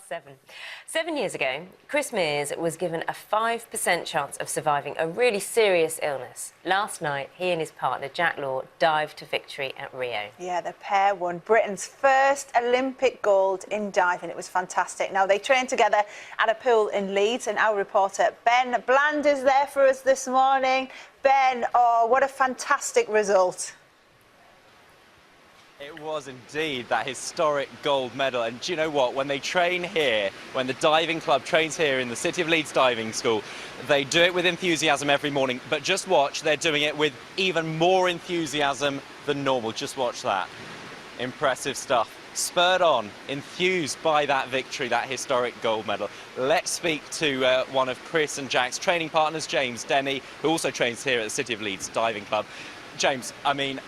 7. 7 years ago, Chris Mears was given a 5% chance of surviving a really serious illness. Last night, he and his partner, Jack Law, dived to victory at Rio. Yeah, the pair won Britain's first Olympic gold in diving. It was fantastic. Now, they trained together at a pool in Leeds, and our reporter, Ben Bland, is there for us this morning. Ben, oh, what a fantastic result. It was indeed that historic gold medal, and do you know what, when they train here, when the diving club trains here in the City of Leeds Diving School, they do it with enthusiasm every morning, but just watch, they're doing it with even more enthusiasm than normal. Just watch that. Impressive stuff. Spurred on, enthused by that victory, that historic gold medal. Let's speak to one of Chris and Jack's training partners, James Denny, who also trains here at the City of Leeds Diving Club. James, I mean,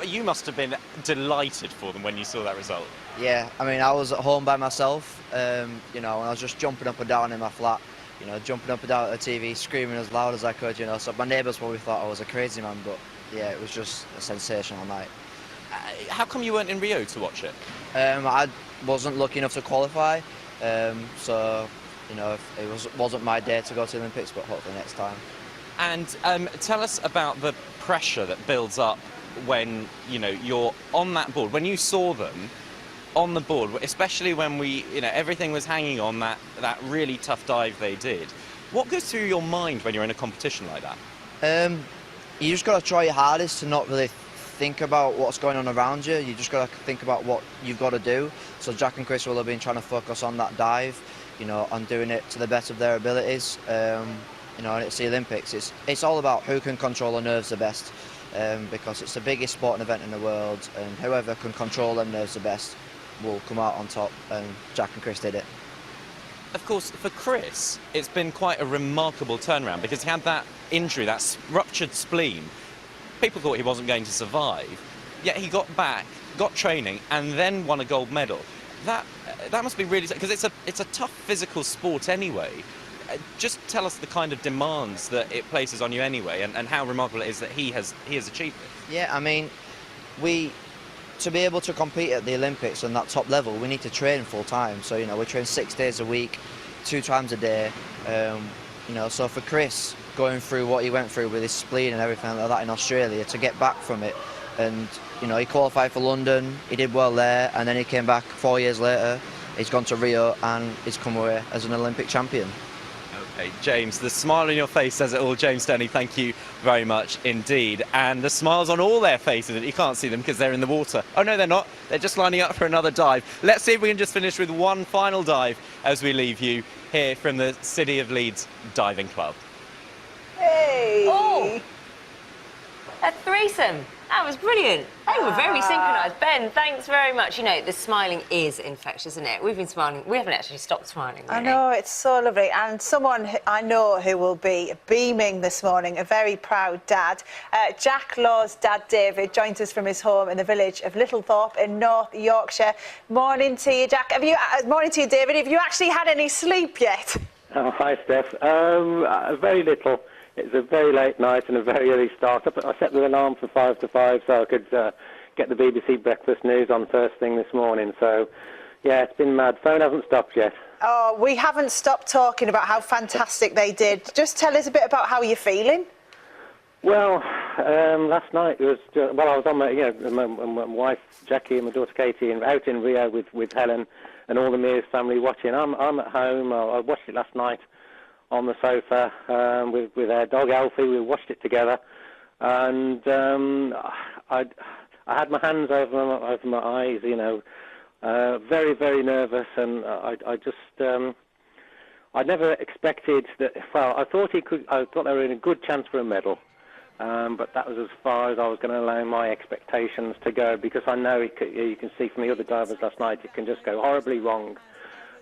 you must have been delighted for them when you saw that result. Yeah, I mean, I was at home by myself, you know, and I was just jumping up and down in my flat, you know, jumping up and down at the TV, screaming as loud as I could, you know, so my neighbours probably thought I was a crazy man, but yeah, it was just a sensational night. How come you weren't in Rio to watch it? I wasn't lucky enough to qualify, so, you know, it wasn't my day to go to the Olympics, but hopefully next time. And tell us about the pressure that builds up when, you know, you're on that board. When you saw them on the board, especially when everything was hanging on that really tough dive they did, what goes through your mind when you're in a competition like that? You just got to try your hardest to not really think about what's going on around you. You just got to think about what you've got to do. So Jack and Chris will have been trying to focus on that dive, you know, on doing it to the best of their abilities. You know, and it's the Olympics. It's all about who can control the nerves the best. Because it's the biggest sporting event in the world, and whoever can control them nerves the best will come out on top, and Jack and Chris did it. Of course, for Chris, it's been quite a remarkable turnaround because he had that injury, that ruptured spleen. People thought he wasn't going to survive, yet he got back, got training, and then won a gold medal. That must be really, because it's a tough physical sport anyway. Just tell us the kind of demands that it places on you anyway, and how remarkable it is that he has achieved it. Yeah, I mean, to be able to compete at the Olympics on that top level, we need to train full time. So, you know, we train 6 days a week, 2 times a day. You know, so for Chris, going through what he went through with his spleen and everything like that in Australia, to get back from it, and, you know, he qualified for London, he did well there, and then he came back 4 years later, he's gone to Rio, and he's come away as an Olympic champion. Okay, James, the smile on your face says it all. James Denny, thank you very much indeed. And the smiles on all their faces, you can't see them because they're in the water. Oh no, they're not. They're just lining up for another dive. Let's see if we can just finish with one final dive as we leave you here from the City of Leeds Diving Club. Hey! Oh! A threesome. That was brilliant. They were very synchronised. Ben, thanks very much. You know, the smiling is infectious, isn't it? We've been smiling. We haven't actually stopped smiling, really. I know, it's so lovely. And someone I know who will be beaming this morning, a very proud dad. Jack Law's dad, David, joins us from his home in the village of Littlethorpe in North Yorkshire. Morning to you, Jack. Morning to you, David. Have you actually had any sleep yet? Oh, hi, Steph. Very little. It's a very late night and a very early start. I set the alarm for 5 to 5 so I could get the BBC Breakfast News on first thing this morning. So, yeah, it's been mad. Phone hasn't stopped yet. Oh, we haven't stopped talking about how fantastic they did. Just tell us a bit about how you're feeling. Well, last night it was I was on my wife Jackie and my daughter Katie out in Rio with Helen and all the Mears family watching. I'm at home. I watched it last night on the sofa with our dog Alfie. We watched it together, and I had my hands over my eyes, you know, very, very nervous, and I just I never expected that. Well, I thought they were in a good chance for a medal, but that was as far as I was going to allow my expectations to go, because I know you can see from the other divers last night it can just go horribly wrong,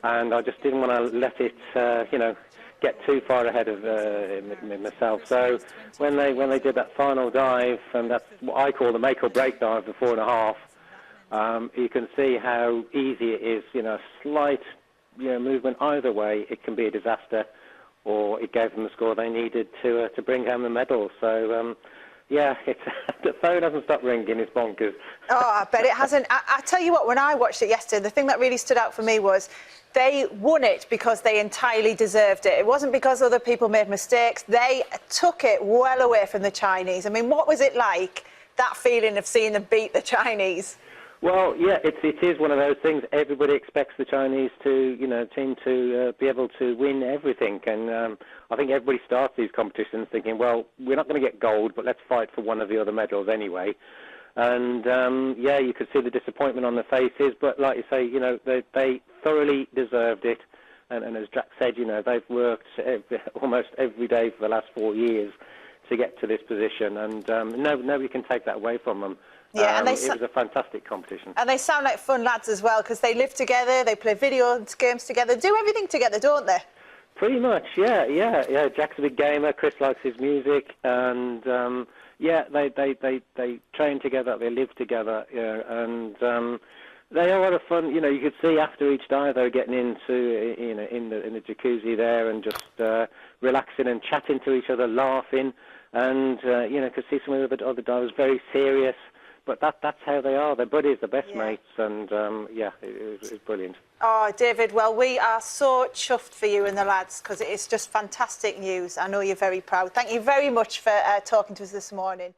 and I just didn't want to let it, you know, get too far ahead of myself. So when they did that final dive, and that's what I call the make or break dive, the 4.5, you can see how easy it is. You know, a slight movement either way, it can be a disaster, or it gave them the score they needed to bring home the medal. So Yeah, it's, the phone hasn't stopped ringing. It's bonkers. Oh, I bet it hasn't. I tell you what, when I watched it yesterday, the thing that really stood out for me was they won it because they entirely deserved it. It wasn't because other people made mistakes. They took it well away from the Chinese. I mean, what was it like, that feeling of seeing them beat the Chinese? Well, yeah, it is one of those things. Everybody expects the Chinese team to be able to win everything, and I think everybody starts these competitions thinking, well, we're not going to get gold, but let's fight for one of the other medals anyway. And yeah, you could see the disappointment on their faces, but like you say, they thoroughly deserved it. And as Jack said, they've worked almost every day for the last 4 years to get to this position, and nobody can take that away from them. Yeah, and it was a fantastic competition. And they sound like fun lads as well, because they live together, they play video games together, do everything together, don't they? Pretty much, yeah. Jack's a big gamer. Chris likes his music, and yeah, they train together, they live together, and they are a lot of fun. You could see after each dive they were getting into in the jacuzzi there and just relaxing and chatting to each other, laughing, and could see some of the other divers very serious. But that's how they are. They're buddies, they're best mates, and yeah, it was brilliant. Oh, David, well, we are so chuffed for you and the lads, because it is just fantastic news. I know you're very proud. Thank you very much for talking to us this morning.